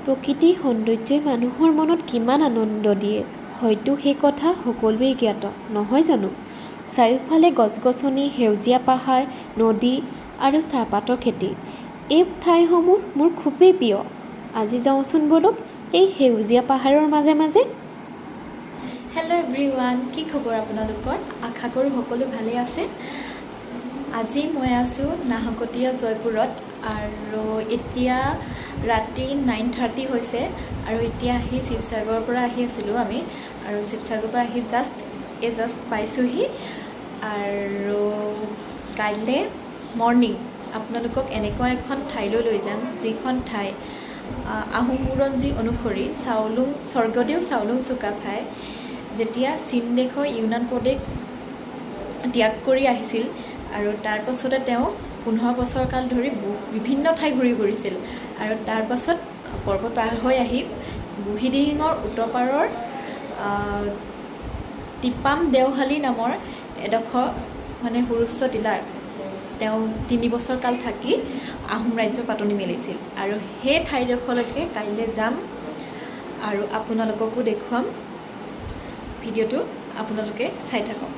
প্ৰকৃতিৰ সৌন্দৰ্যই মানুহৰ মনত কিমান আনন্দ দিয়ে হয়তো সেই কথা সকলোৱে জ্ঞাত নহয় জানো। চাৰিওফালে গছ-গছনি, সেউজীয়া পাহাৰ, নদী আৰু চাহপাতৰ খেতি। এই ঠাইসমূহ মোৰ খুবেই প্ৰিয়। আজি যাওঁচোন বলক এই সেউজীয়া পাহাৰৰ মাজে মাজে। হেল্ল' এভৰিৱান, কি খবৰ আপোনালোকৰ? আশা কৰোঁ সকলো ভালে আছে। আজি মই আছোঁ নাহকটীয়া জয়পুৰত আৰু এতিয়া ৰাতি 9:30 হৈছে আৰু এতিয়া আহি শিৱসাগৰৰ পৰা আহি আছিলোঁ আমি আৰু শিৱসাগৰৰ পৰা আহি জাষ্ট পাইছোঁহি আৰু কাইলৈ মৰ্ণিং আপোনালোকক এনেকুৱা এখন ঠাইলৈ লৈ যাম যিখন ঠাই আহোম বুৰঞ্জী অনুসৰি স্বৰ্গদেউ চাওলুং চুকাফাই যেতিয়া চীন দেশৰ ইউনান প্ৰদেশ ত্যাগ কৰি আহিছিল আৰু তাৰ পাছতে তেওঁ 15 বছৰ কাল ধৰি বিভিন্ন ঠাই ঘূৰি ফুৰিছিল আৰু তাৰ পাছত পৰ্বত পাৰ হৈ আহি বুঢ়ীদিহিঙৰ উত্তৰ পাৰৰ টিপাম দেওহালী নামৰ এডোখৰ সুৰুচ্চ টিলাত তেওঁ 3 বছৰ কাল থাকি আহোম ৰাজ্য পাতনি মেলিছিল আৰু সেই ঠাইডোখৰলৈকে কাইলৈ যাম আৰু আপোনালোককো দেখুৱাম। ভিডিঅ'টো আপোনালোকে চাই থাকক।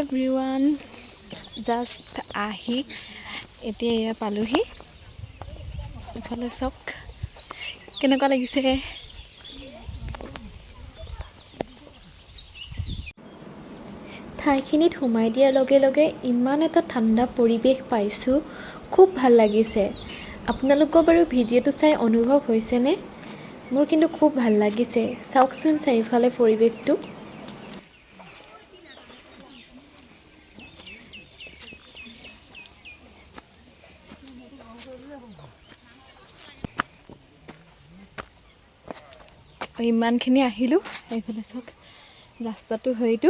এভৰিৱান, জাষ্ট আহি এতিয়া এয়া পালোহি। ইফালে চাওক কেনেকুৱা লাগিছে। ঠাইখিনিত সোমাই দিয়াৰ লগে লগে ইমান এটা ঠাণ্ডা পৰিৱেশ পাইছোঁ, খুব ভাল লাগিছে। আপোনালোকৰ বাৰু ভিডিঅ'টো চাই অনুভৱ হৈছেনে? মোৰ কিন্তু খুব ভাল লাগিছে। চাওকচোন চাৰিওফালে পৰিৱেশটো। ইমানখিনি আহিলোঁ, এইফালে চাওক ৰাস্তাটো হয়তো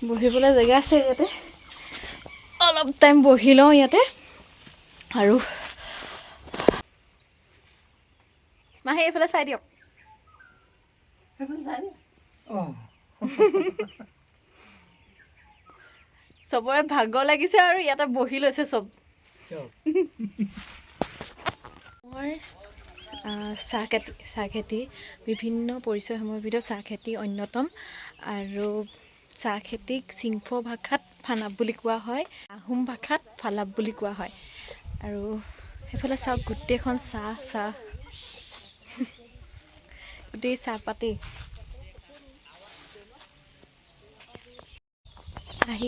বহিবলৈ জেগা আছে ইয়াতে, অলপ টাইম বহি লওঁ ইয়াতে। আৰু মাহে এইফালে চাই দিয়ক। চবৰে ভাগৰ লাগিছে আৰু ইয়াতে বহি লৈছে চব। মই চাহ খেতি বিভিন্ন পৰিচয়সমূহৰ ভিতৰত চাহ খেতি অন্যতম আৰু চাহ খেতিক চিংফৌ ভাষাত ফানাপ বুলি কোৱা হয়, আহোম ভাষাত ফালাপ বুলি কোৱা হয়। আৰু সেইফালে চাওক গোটেইখন চাহ গোটেই চাহপাতেই। আহি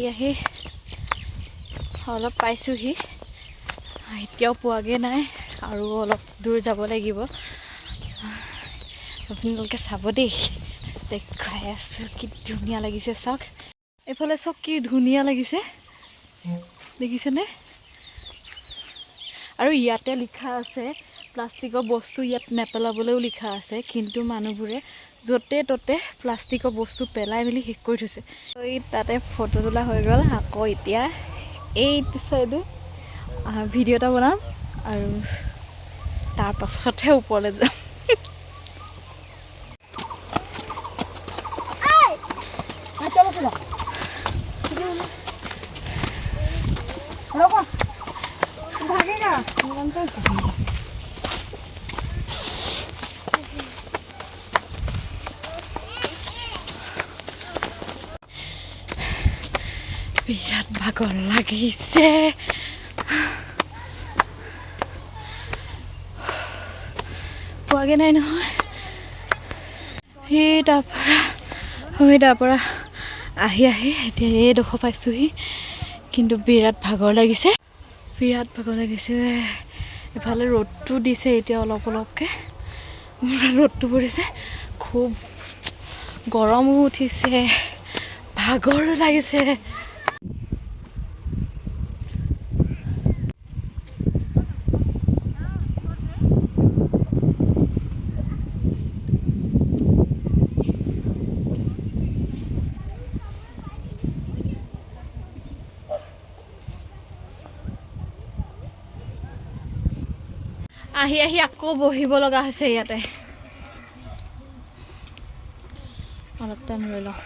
অলপ পাইছোঁহি, এতিয়াও পোৱাগৈ নাই আৰু অলপ দূৰ যাব লাগিব। আপোনালোকে চাব দেই, দেখাই আছোঁ কি ধুনীয়া লাগিছে। চাওক এইফালে চাওক কি ধুনীয়া লাগিছে, দেখিছেনে? আৰু ইয়াতে লিখা আছে প্লাষ্টিকৰ বস্তু ইয়াত নেপেলাবলৈও লিখা আছে, কিন্তু মানুহবোৰে য'তে ত'তে প্লাষ্টিকৰ বস্তু পেলাই মেলি শেষ কৰি থৈছে। এই তাতে ফটো তোলা হৈ গ'ল। আকৌ এতিয়া এইটো চাইডে ভিডিঅ' এটা বনাম আৰু তাৰ পাছতহে ওপৰলৈ যাম। বিৰাট ভাগৰ লাগিছে। পোৱাগে নাই নহয়। সেই তাৰ পৰা আহি এতিয়া এইডোখৰ পাইছোঁহি, কিন্তু বিৰাট ভাগৰ লাগিছে। এফালে ৰ'দটো দিছে এতিয়া অলপকৈ, ৰ'দটো পৰিছে, খুব গৰমো উঠিছে, ভাগৰো লাগিছে। আহি আকৌ বহিব লগা হৈছে ইয়াতে। অলপ টাইম লৈ লওঁ।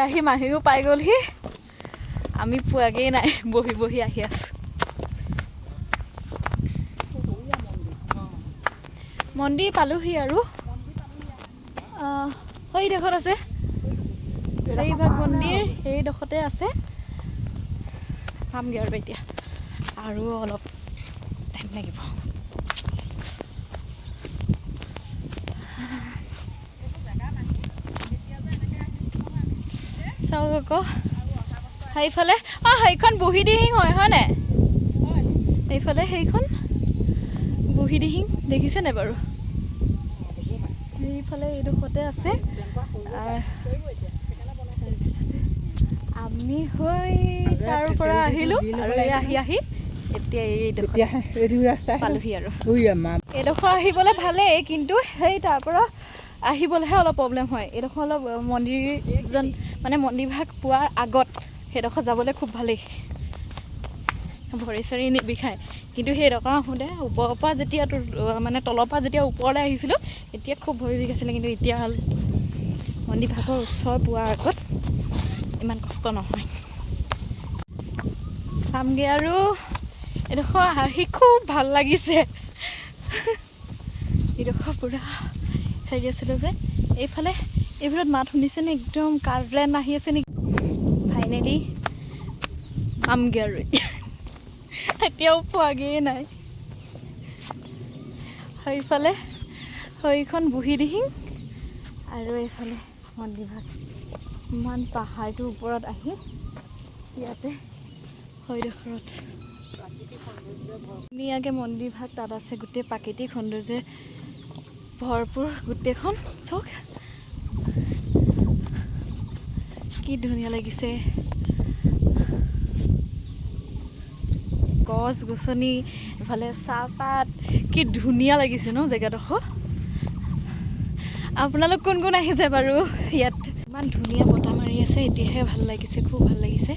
আহি মাহীও পাই গ'লহি, আমি পোৱাগেই নাই, বহি আহি আছোঁ। মন্দিৰ পালোহি আৰু সেইডোখৰত আছে, সেইভাগ মন্দিৰ সেইডোখৰতে আছে। পামগৈ আৰু এতিয়া, আৰু অলপ টাইম লাগিব। চাওক আকৌ সেইফালে, সেইখন বুঢ়ীদিহিং হয়নে? এইফালে সেইখন বুঢ়ীদিহিং দেখিছেনে বাৰু? সেইফালে এইডোখৰতে আছে। আমি তাৰ পৰা আহিলোঁ আৰু আহি এতিয়া এইডোখৰ পালোহি আৰু। এইডোখৰ আহিবলৈ ভালেই, কিন্তু সেই তাৰ পৰা আহিবলৈহে অলপ প্ৰব্লেম হয়। এইডোখৰ অলপ মন্দিৰভাগ পোৱাৰ আগত সেইডোখৰ যাবলৈ খুব ভালেই, ভৰি চৰি নিবিষায়। কিন্তু সেইডোখৰ আহোঁতে ওপৰৰ পৰা যেতিয়া তলৰ পৰা যেতিয়া ওপৰলৈ আহিছিলোঁ, এতিয়া খুব ভৰি বিষ আছিলে। কিন্তু এতিয়া হ'ল মন্দিৰভাগৰ ওচৰ পোৱাৰ আগত ইমান কষ্ট নহয়। পামগৈ আৰু। এইডোখৰ আহি খুব ভাল লাগিছে। এইডোখৰ পুৰা হেৰি আছিলে যে, এইবোৰত মাত শুনিছেনে? একদম কাৰেণ্ট আহি আছে নেকি? ফাইনেলি পামগৈ আৰু এতিয়াও পোৱাগেই নাই। সেইফালে সেইখন বুঢ়ীদিহিং আৰু এইফালে মন্দিৰভাগ। ইমান পাহাৰটোৰ ওপৰত আহি ইয়াতে সেইডোখৰত ধুনীয়াকৈ মন্দিৰভাগ তাত আছে। গোটেই প্ৰাকৃতিক সৌন্দৰ্য্যৰে ভৰপূৰ গোটেইখন। চাওক কি ধুনীয়া লাগিছে, গছ গছনি, এফালে চাহপাত, কি ধুনীয়া লাগিছে ন জেগাডোখৰ। আপোনালোক কোন কোন আহিছে বাৰু ইয়াত? ইমান ধুনীয়া বতাহ মাৰি আছে, এতিয়াহে ভাল লাগিছে, খুব ভাল লাগিছে।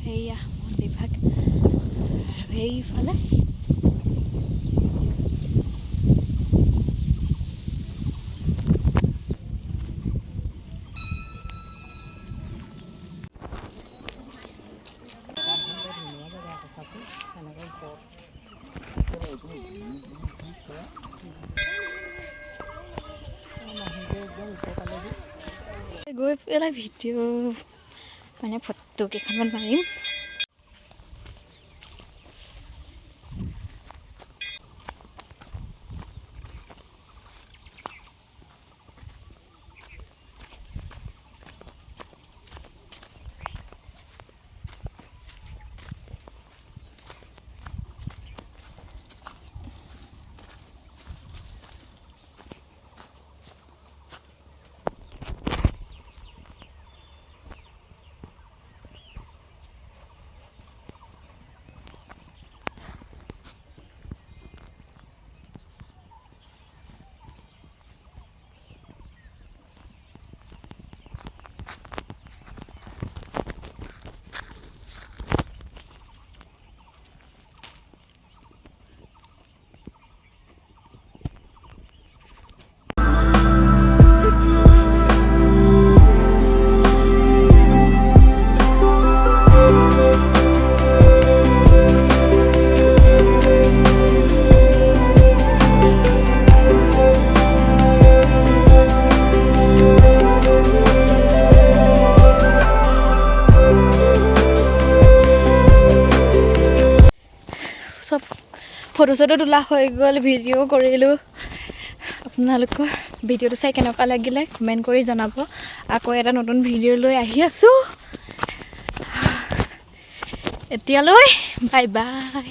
সেয়া মন্দিৰভাগ সেইফালে। গৈ পেলাই ভিডিঅ' মানে ফটো কেইখনমান মাৰিম। চব ফটো চটো তোলা হৈ গ'ল, ভিডিঅ' কৰিলোঁ। আপোনালোকৰ ভিডিঅ'টো চাই কেনেকুৱা লাগিলে কমেণ্ট কৰি জনাব। আকৌ এটা নতুন ভিডিঅ' লৈ আহি আছোঁ। এতিয়ালৈ বাই বাই।